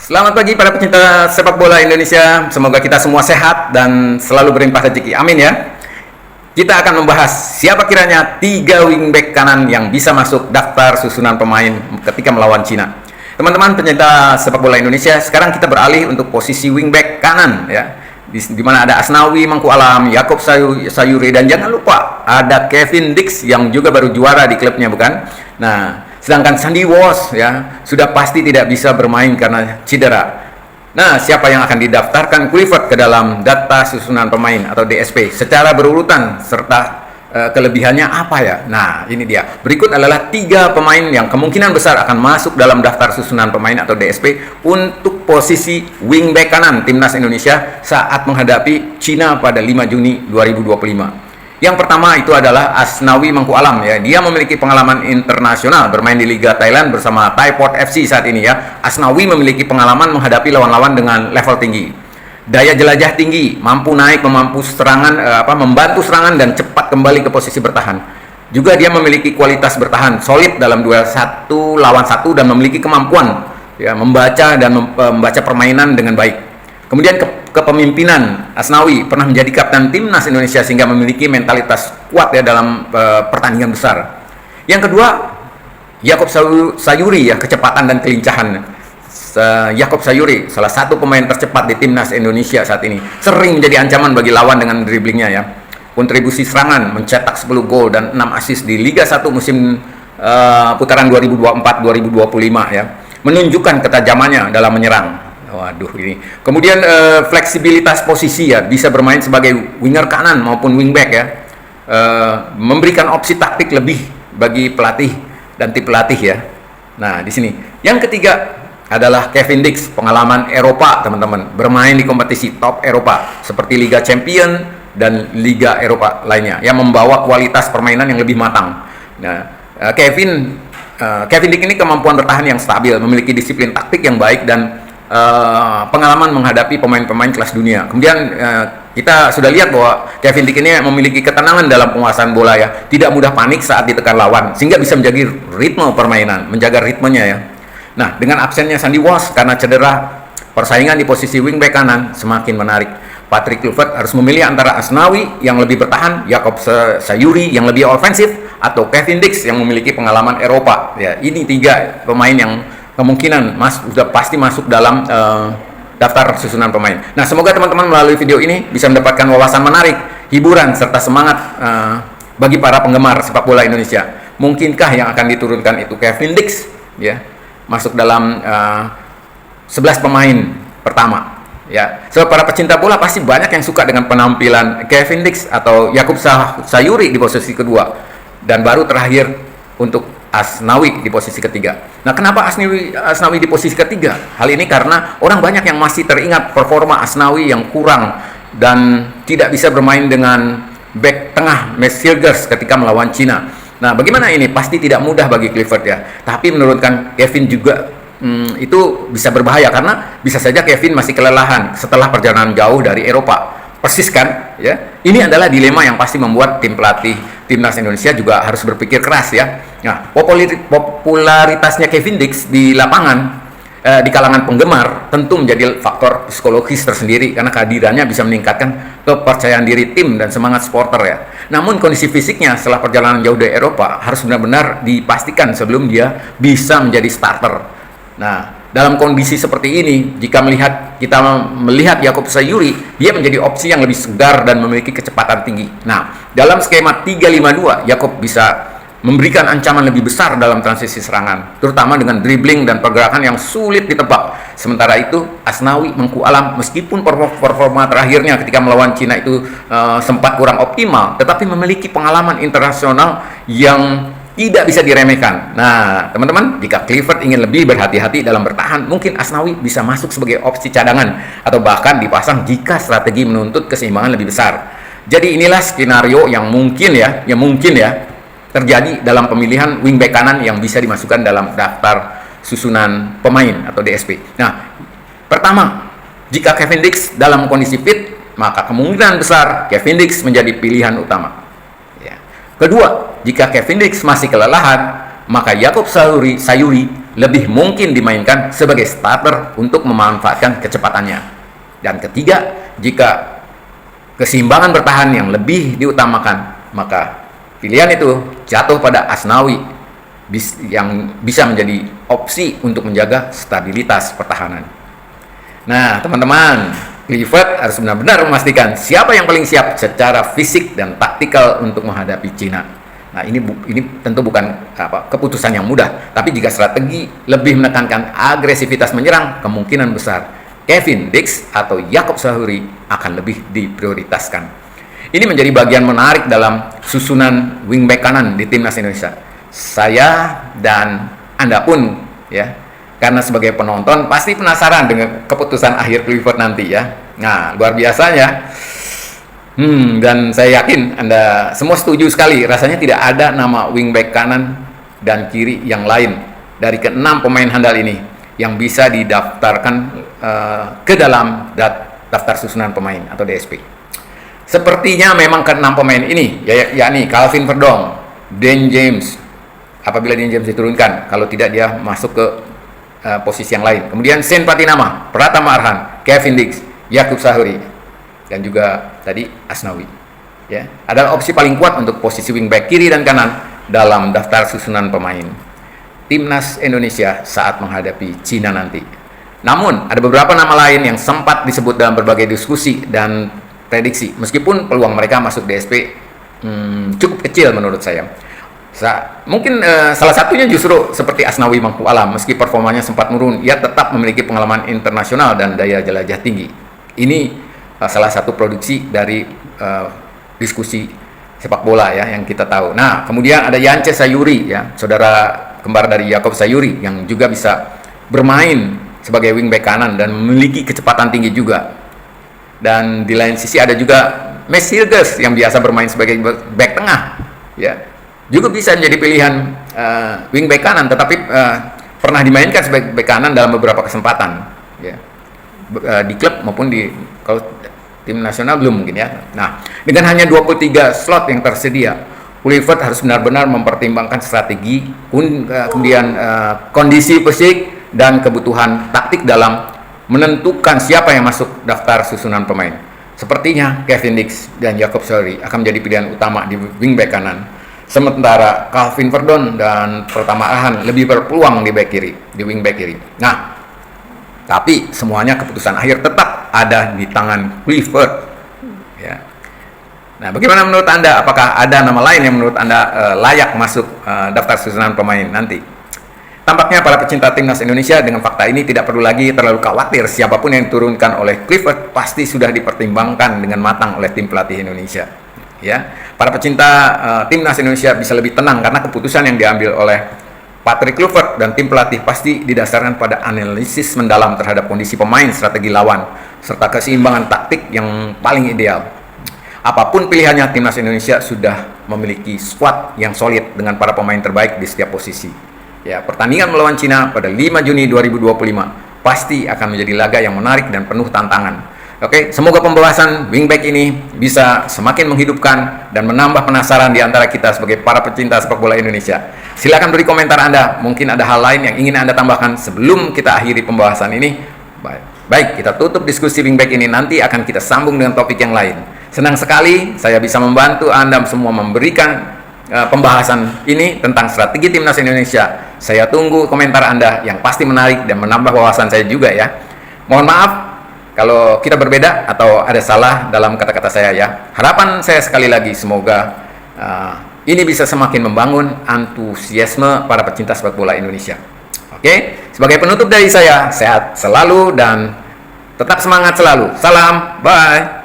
Selamat pagi para pecinta sepak bola Indonesia. Semoga kita semua sehat dan selalu berlimpah rezeki. Amin ya. Kita akan membahas siapa kiranya 3 wingback kanan yang bisa masuk daftar susunan pemain ketika melawan Cina. Teman-teman pecinta sepak bola Indonesia, sekarang kita beralih untuk posisi wingback kanan ya. Di mana ada Asnawi Mangku Alam, Yaakob Sayuri, dan jangan lupa ada Kevin Dix yang juga baru juara di klubnya, bukan? Nah, sedangkan Sandy Walsh ya sudah pasti tidak bisa bermain karena cedera. Nah, siapa yang akan didaftarkan Clifford ke dalam data susunan pemain atau DSP secara berurutan serta kelebihannya apa ya? Nah, ini dia. Berikut adalah 3 pemain yang kemungkinan besar akan masuk dalam daftar susunan pemain atau DSP untuk posisi wingback kanan timnas Indonesia saat menghadapi Cina pada 5 Juni 2025. Yang pertama itu adalah Asnawi Mangku Alam ya. Dia memiliki pengalaman internasional bermain di Liga Thailand bersama Thai Port FC saat ini ya. Asnawi memiliki pengalaman menghadapi lawan-lawan dengan level tinggi. Daya jelajah tinggi, mampu naik, memampu serangan membantu serangan dan cepat kembali ke posisi bertahan. Juga dia memiliki kualitas bertahan solid dalam duel 1 lawan 1 dan memiliki kemampuan ya membaca dan membaca permainan dengan baik. Kemudian kepemimpinan, Asnawi pernah menjadi kapten timnas Indonesia sehingga memiliki mentalitas kuat ya dalam pertandingan besar. Yang kedua, Yaakob Sayuri ya, kecepatan dan kelincahan. Yaakob Sayuri salah satu pemain tercepat di timnas Indonesia saat ini, sering menjadi ancaman bagi lawan dengan driblingnya ya. Kontribusi serangan mencetak 10 gol dan 6 assist di Liga 1 musim putaran 2024-2025 ya, menunjukkan ketajamannya dalam menyerang. Waduh ini. Kemudian fleksibilitas posisi ya, bisa bermain sebagai winger kanan maupun wingback ya. Memberikan opsi taktik lebih bagi pelatih dan tim pelatih ya. Nah, di sini. Yang ketiga adalah Kevin Dix, pengalaman Eropa teman-teman, bermain di kompetisi top Eropa seperti Liga Champion dan Liga Eropa lainnya yang membawa kualitas permainan yang lebih matang. Nah, Kevin Dix ini kemampuan bertahan yang stabil, memiliki disiplin taktik yang baik dan pengalaman menghadapi pemain-pemain kelas dunia. Kemudian kita sudah lihat bahwa Kevin Dix ini memiliki ketenangan dalam penguasaan bola ya, tidak mudah panik saat ditekan lawan sehingga bisa menjaga ritme permainan, menjaga ritmenya ya. Nah, dengan absennya Sandy Walsh karena cedera, persaingan di posisi wingback kanan semakin menarik. Patrick Kluivert harus memilih antara Asnawi yang lebih bertahan, Yaakob Sayuri yang lebih ofensif, atau Kevin Dix yang memiliki pengalaman Eropa. Ya, ini 3 pemain yang kemungkinan sudah pasti masuk dalam daftar susunan pemain. Nah, semoga teman-teman melalui video ini bisa mendapatkan wawasan menarik, hiburan serta semangat bagi para penggemar sepak bola Indonesia. Mungkinkah yang akan diturunkan itu Kevin Dix ya, masuk dalam 11 pemain pertama ya. So, para pecinta bola pasti banyak yang suka dengan penampilan Kevin Dix atau Yaakob Sayuri di posisi kedua, dan baru terakhir untuk Asnawi di posisi ketiga. Nah, kenapa Asnawi di posisi ketiga? Hal ini karena orang banyak yang masih teringat performa Asnawi yang kurang dan tidak bisa bermain dengan back tengah Max Hilgers ketika melawan Cina. Nah, bagaimana ini? Pasti tidak mudah bagi Clifford ya. Tapi menurunkan Kevin juga itu bisa berbahaya karena bisa saja Kevin masih kelelahan setelah perjalanan jauh dari Eropa. Persis kan? Ya. Ini adalah dilema yang pasti membuat tim pelatih timnas Indonesia juga harus berpikir keras ya. Nah, popularitasnya Kevin Dix di lapangan di kalangan penggemar tentu menjadi faktor psikologis tersendiri karena kehadirannya bisa meningkatkan kepercayaan diri tim dan semangat supporter ya. Namun kondisi fisiknya setelah perjalanan jauh dari Eropa harus benar-benar dipastikan sebelum dia bisa menjadi starter. Nah, dalam kondisi seperti ini, jika kita melihat Yaakob Sayuri, dia menjadi opsi yang lebih segar dan memiliki kecepatan tinggi. Nah, dalam skema 3-5-2, Yaakob bisa memberikan ancaman lebih besar dalam transisi serangan, terutama dengan dribbling dan pergerakan yang sulit ditebak. Sementara itu, Asnawi Mangku Alam meskipun performa terakhirnya ketika melawan Cina itu sempat kurang optimal, tetapi memiliki pengalaman internasional yang tidak bisa diremehkan. Nah, teman-teman, jika Clifford ingin lebih berhati-hati dalam bertahan, mungkin Asnawi bisa masuk sebagai opsi cadangan atau bahkan dipasang jika strategi menuntut keseimbangan lebih besar. Jadi inilah skenario yang mungkin ya terjadi dalam pemilihan wingback kanan yang bisa dimasukkan dalam daftar susunan pemain atau DSP. Nah, pertama, jika Kevin Dix dalam kondisi fit, maka kemungkinan besar Kevin Dix menjadi pilihan utama. Ya. Kedua, jika Kevin Dix masih kelelahan, maka Yaakob Sayuri lebih mungkin dimainkan sebagai starter untuk memanfaatkan kecepatannya. Dan ketiga, jika keseimbangan bertahan yang lebih diutamakan, maka pilihan itu jatuh pada Asnawi yang bisa menjadi opsi untuk menjaga stabilitas pertahanan. Nah, teman-teman, Clifford harus benar-benar memastikan siapa yang paling siap secara fisik dan taktikal untuk menghadapi Cina. Nah, ini tentu bukan keputusan yang mudah, tapi jika strategi lebih menekankan agresivitas menyerang, kemungkinan besar Kevin Dix atau Yaakob Sahuri akan lebih diprioritaskan. Ini menjadi bagian menarik dalam susunan wingback kanan di timnas Indonesia. Saya dan Anda pun ya, karena sebagai penonton pasti penasaran dengan keputusan akhir Clifford nanti ya. Nah, luar biasanya. Dan saya yakin Anda semua setuju sekali, rasanya tidak ada nama wingback kanan dan kiri yang lain dari ke-6 pemain handal ini yang bisa didaftarkan ke dalam daftar susunan pemain atau DSP. Sepertinya memang ke-6 pemain ini, yakni Calvin Verdong, Dan James, apabila Dan James diturunkan, kalau tidak dia masuk ke posisi yang lain. Kemudian Sen Patinama, Pratama Arhan, Kevin Dix, Yaakob Sahuri, dan juga tadi Asnawi. Ya, adalah opsi paling kuat untuk posisi wingback kiri dan kanan dalam daftar susunan pemain timnas Indonesia saat menghadapi Cina nanti. Namun, ada beberapa nama lain yang sempat disebut dalam berbagai diskusi dan prediksi, meskipun peluang mereka masuk DSP cukup kecil menurut saya. Mungkin salah satunya justru seperti Asnawi Mangku Alam, meski performanya sempat menurun, ia tetap memiliki pengalaman internasional dan daya jelajah tinggi. Ini salah satu produksi dari diskusi sepak bola ya yang kita tahu. Nah, kemudian ada Yance Sayuri ya, saudara kembar dari Yaakob Sayuri yang juga bisa bermain sebagai wingback kanan dan memiliki kecepatan tinggi juga. Dan di lain sisi ada juga Mes Hilgers yang biasa bermain sebagai back tengah ya. Juga bisa menjadi pilihan wingback kanan, tetapi pernah dimainkan sebagai back kanan dalam beberapa kesempatan ya. Di klub maupun di kalau tim nasional belum mungkin ya. Nah, dengan hanya 23 slot yang tersedia, Clifford harus benar-benar mempertimbangkan strategi, kemudian kondisi fisik dan kebutuhan taktik dalam menentukan siapa yang masuk daftar susunan pemain. Sepertinya Kevin Dix dan Yaakob Sahuri akan menjadi pilihan utama di wingback kanan, sementara Calvin Verdon dan Pratama Arhan lebih berpeluang di wingback kiri. Nah, tapi semuanya keputusan akhir tetap ada di tangan Clifford. Ya. Nah, bagaimana menurut Anda? Apakah ada nama lain yang menurut Anda layak masuk daftar susunan pemain nanti? Tampaknya para pecinta timnas Indonesia dengan fakta ini tidak perlu lagi terlalu khawatir. Siapapun yang diturunkan oleh Clifford pasti sudah dipertimbangkan dengan matang oleh tim pelatih Indonesia. Ya, para pecinta timnas Indonesia bisa lebih tenang karena keputusan yang diambil oleh Patrick Clifford dan tim pelatih pasti didasarkan pada analisis mendalam terhadap kondisi pemain, strategi lawan, serta keseimbangan taktik yang paling ideal. Apapun pilihannya, timnas Indonesia sudah memiliki skuad yang solid dengan para pemain terbaik di setiap posisi. Ya, pertandingan melawan Cina pada 5 Juni 2025 pasti akan menjadi laga yang menarik dan penuh tantangan. Oke, semoga pembahasan wingback ini bisa semakin menghidupkan dan menambah penasaran di antara kita sebagai para pecinta sepak bola Indonesia. Silakan beri komentar Anda, mungkin ada hal lain yang ingin Anda tambahkan sebelum kita akhiri pembahasan ini. Baik, kita tutup diskusi wingback ini, nanti akan kita sambung dengan topik yang lain. Senang sekali saya bisa membantu Anda semua memberikan pembahasan ini tentang strategi timnas Indonesia. Saya tunggu komentar Anda yang pasti menarik dan menambah wawasan saya juga ya. Mohon maaf kalau kita berbeda atau ada salah dalam kata-kata saya ya. Harapan saya sekali lagi semoga ini bisa semakin membangun antusiasme para pecinta sepak bola Indonesia. Oke, sebagai penutup dari saya, sehat selalu dan tetap semangat selalu. Salam, bye.